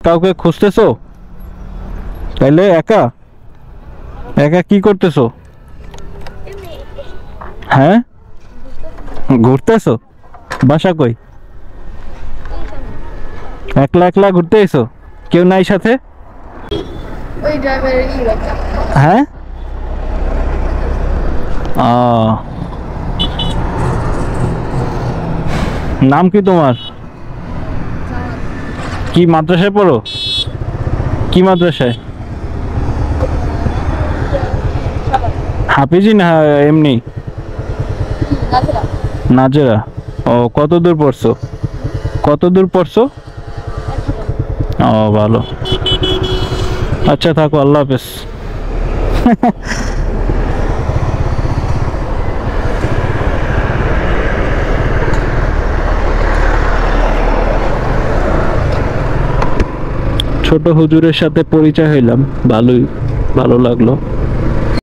কাউকে খুঁজতেছো? তাইলে একা একা কি করতেছো? হ্যাঁ, ঘুরতেছো? বাসা কই? একলা একলা ঘুরতে এসো? কেউ নাই সাথে? ওই ড্রাইভারের কি বাচ্চা? হ্যাঁ, ও, নাম কি তোমার? কি মাদ্রাসায় পড়ো? কি মাদ্রাসায়? হাফিজি না এমনি? নাজরা। নাজেরা। ও, কত দূর পড়ছো? কত দূর পড়ছো? ও, ভালো। আচ্ছা থাকো, আল্লাহ হাফেজ। ছোট হুজুরের সাথে পরিচয় হইলাম, ভালোই ভালো লাগলো।